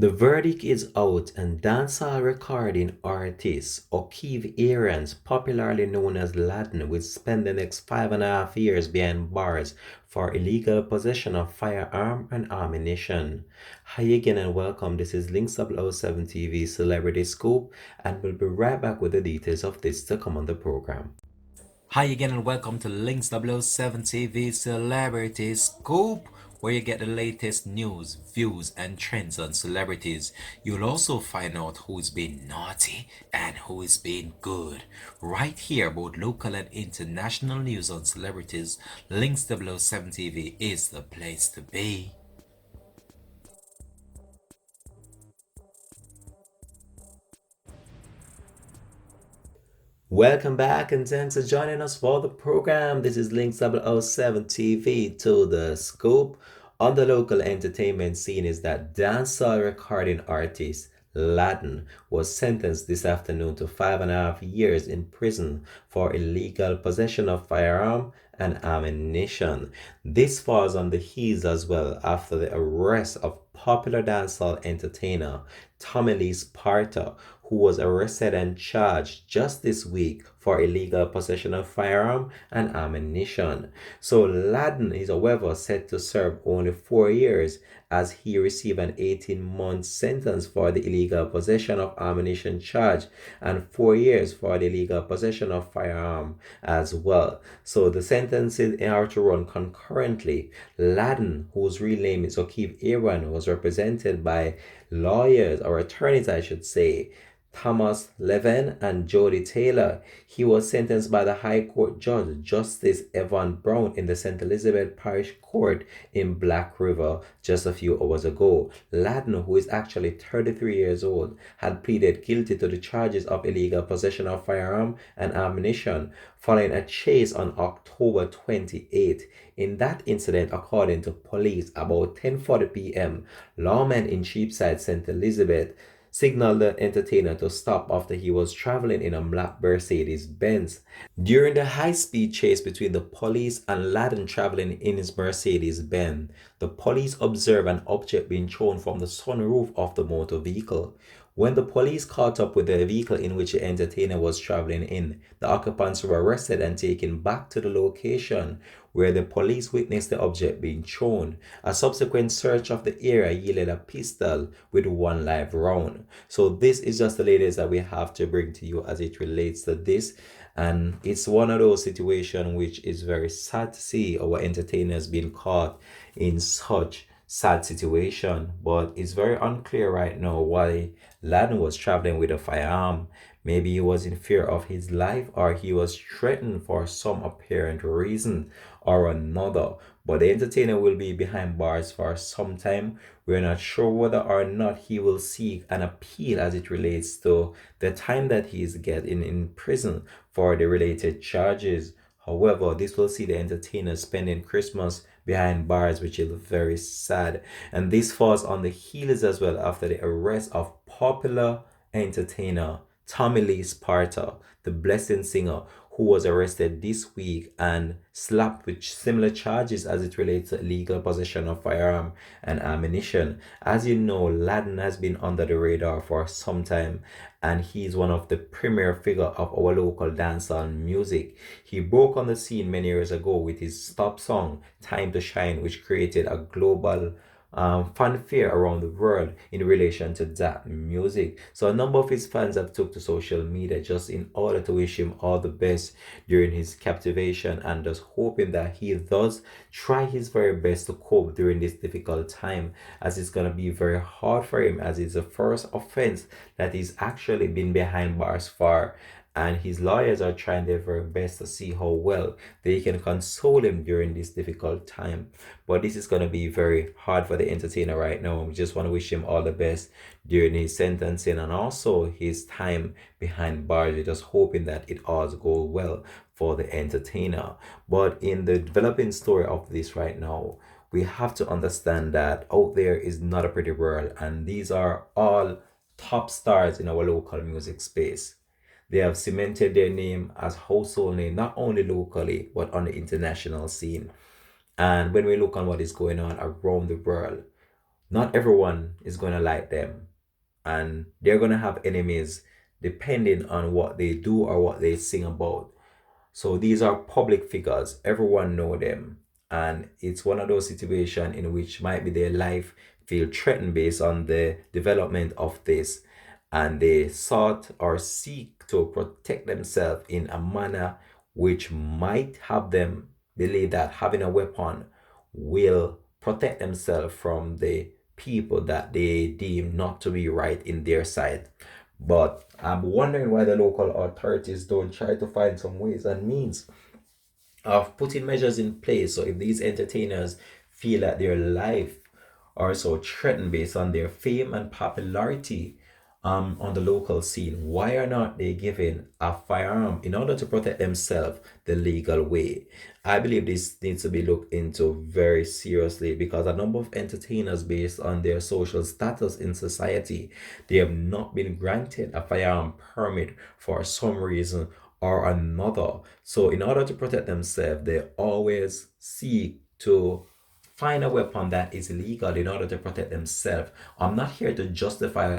The verdict is out, and dancehall recording artist O'Keefe Aarons, popularly known as Laden, will spend the next 5.5 years behind bars for illegal possession of firearm and ammunition. Hi again and welcome. This is Links 007 TV Celebrity Scoop, and we'll be right back with the details of this to come on the program. Hi again and welcome to Links 007 TV Celebrity Scoop, where you get the latest news, views, and trends on celebrities. You'll also find out who's been naughty and who is being good. Right here, both local and international news on celebrities, Links 007 TV is the place to be. Welcome back and thanks for joining us for the program. This is Links 007 TV to the scoop. On the local entertainment scene is that dancehall recording artist Laden was sentenced this afternoon to 5.5 years in prison for illegal possession of firearm and ammunition. This falls on the heels as well after the arrest of popular dancehall entertainer Tommy Lee Sparta, who was arrested and charged just this week for illegal possession of firearm and ammunition. So Laden is however set to serve only 4 years as he received an 18-month sentence for the illegal possession of ammunition charge and 4 years for the illegal possession of firearm as well. So the sentences are to run concurrently. Laden, whose real name is O'Keefe Aaron, was represented by lawyers or attorneys, I should say, Thomas Levin and Jody Taylor. He was sentenced by the High Court Judge Justice Evan Brown in the St. Elizabeth Parish Court in Black River just a few hours ago. Laden, who is actually 33 years old, had pleaded guilty to the charges of illegal possession of firearm and ammunition following a chase on October 28. In that incident, according to police, about 10:40 p.m., lawmen in Cheapside, St. Elizabeth, signaled the entertainer to stop after he was traveling in a black Mercedes Benz. During the high speed chase between the police and Laden traveling in his Mercedes Benz, the police observed an object being thrown from the sunroof of the motor vehicle. When the police caught up with the vehicle in which the entertainer was traveling in, the occupants were arrested and taken back to the location where the police witnessed the object being thrown. A subsequent search of the area yielded a pistol with one live round. So this is just the latest that we have to bring to you as it relates to this. And it's one of those situations which is very sad to see our entertainers being caught in such sad situation, but it's very unclear right now why Laden was traveling with a firearm. Maybe he was in fear of his life or he was threatened for some apparent reason or another. But the entertainer will be behind bars for some time. We're not sure whether or not he will seek an appeal as it relates to the time that he is getting in prison for the related charges. However, this will see the entertainer spending Christmas behind bars, which is very sad. And this falls on the heels as well after the arrest of popular entertainer Tommy Lee Sparta, the blessing singer, who was arrested this week and slapped with similar charges as it relates to illegal possession of firearm and ammunition. As you know, Laden has been under the radar for some time and he's one of the premier figure of our local dancehall music. He broke on the scene many years ago with his stop song Time to Shine, which created a global fanfare around the world in relation to that music. So a number of his fans have took to social media just in order to wish him all the best during his captivation and just hoping that he does try his very best to cope during this difficult time, as it's gonna be very hard for him as it's the first offense that he's actually been behind bars for, and his lawyers are trying their very best to see how well they can console him during this difficult time. But this is going to be very hard for the entertainer right now. We just want to wish him all the best during his sentencing and also his time behind bars. We're just hoping that it all goes well for the entertainer. But in the developing story of this right now, we have to understand that out there is not a pretty world, and these are all top stars in our local music space. They have cemented their name as household name not only locally but on the international scene. And when we look on what is going on around the world, Not everyone is going to like them, and they're going to have enemies depending on what they do or what they sing about. So these are public figures. Everyone know them. And it's one of those situations in which might be their life feel threatened based on the development of this. And they sought or seek to protect themselves in a manner which might have them believe that having a weapon will protect themselves from the people that they deem not to be right in their sight. But I'm wondering why the local authorities don't try to find some ways and means of putting measures in place. So if these entertainers feel that their life are so threatened based on their fame and popularity on the local scene, why are not they given a firearm in order to protect themselves the legal way? I believe this needs to be looked into very seriously because a number of entertainers, based on their social status in society, they have not been granted a firearm permit for some reason or another. So, in order to protect themselves, they always seek to find a weapon that is illegal in order to protect themselves. I'm not here to justify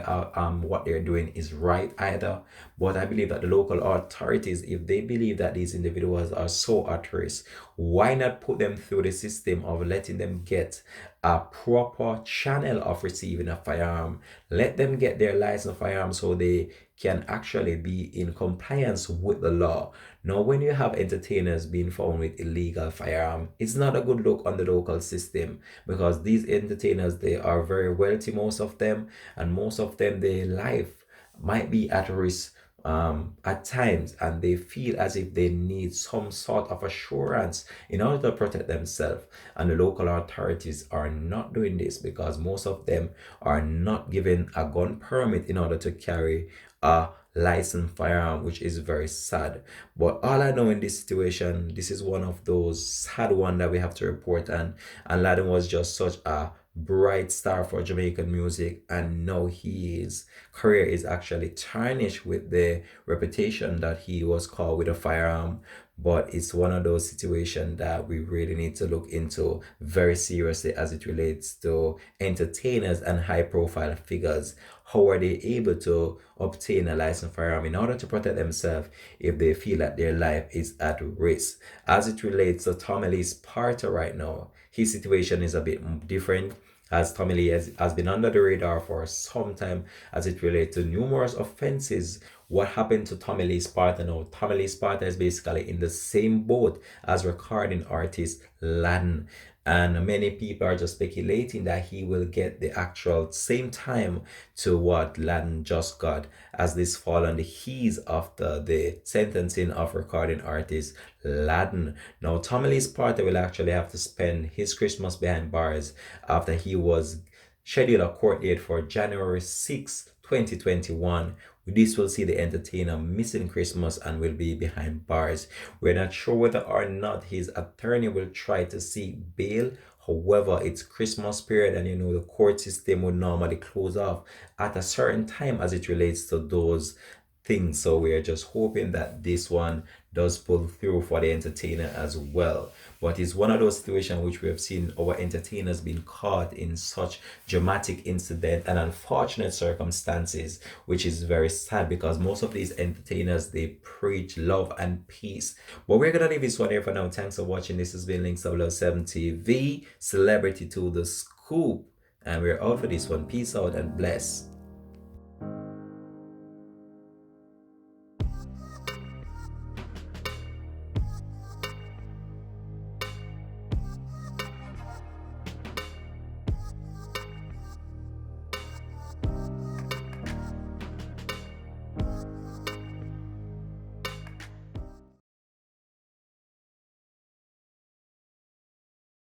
what they're doing is right either, but I believe that the local authorities, if they believe that these individuals are so at risk, why not put them through the system of letting them get a proper channel of receiving a firearm? Let them get their license firearm so they can actually be in compliance with the law. Now, when you have entertainers being found with illegal firearm, it's not a good look on the local system because these entertainers, they are very wealthy, most of them, and most of them, their life might be at risk at times, and they feel as if they need some sort of assurance in order to protect themselves. And the local authorities are not doing this because most of them are not given a gun permit in order to carry a licensed firearm, which is very sad. But all I know in this situation, this is one of those sad one that we have to report. And Laden was just such a bright star for Jamaican music, and now his career is actually tarnished with the reputation that he was caught with a firearm. But it's one of those situations that we really need to look into very seriously as it relates to entertainers and high profile figures. How are they able to obtain a licensed firearm in order to protect themselves if they feel that their life is at risk? As it relates to Tommy Lee's partner right now, his situation is a bit different as Tommy Lee has been under the radar for some time as it relates to numerous offenses. What happened to Tommy Lee Sparta now? Tommy Lee Sparta is basically in the same boat as recording artist Laden. And many people are just speculating that he will get the actual same time to what Laden just got, as this fall on the heels of the sentencing of recording artist Laden. Now, Tommy Lee Sparta will actually have to spend his Christmas behind bars after he was scheduled a court date for January 6th, 2021. This will see the entertainer missing Christmas and will be behind bars. We're not sure whether or not his attorney will try to seek bail. However, it's Christmas period, and the court system would normally close off at a certain time as it relates to those things. So we're just hoping that this one does pull through for the entertainer as well. But it's one of those situations which we have seen our entertainers being caught in such dramatic incident and unfortunate circumstances, which is very sad because most of these entertainers, they preach love and peace. But we're gonna leave this one here for now. Thanks for watching. This has been Links 007 TV, Celebrity to the Scoop. And we're out for this one. Peace out and bless.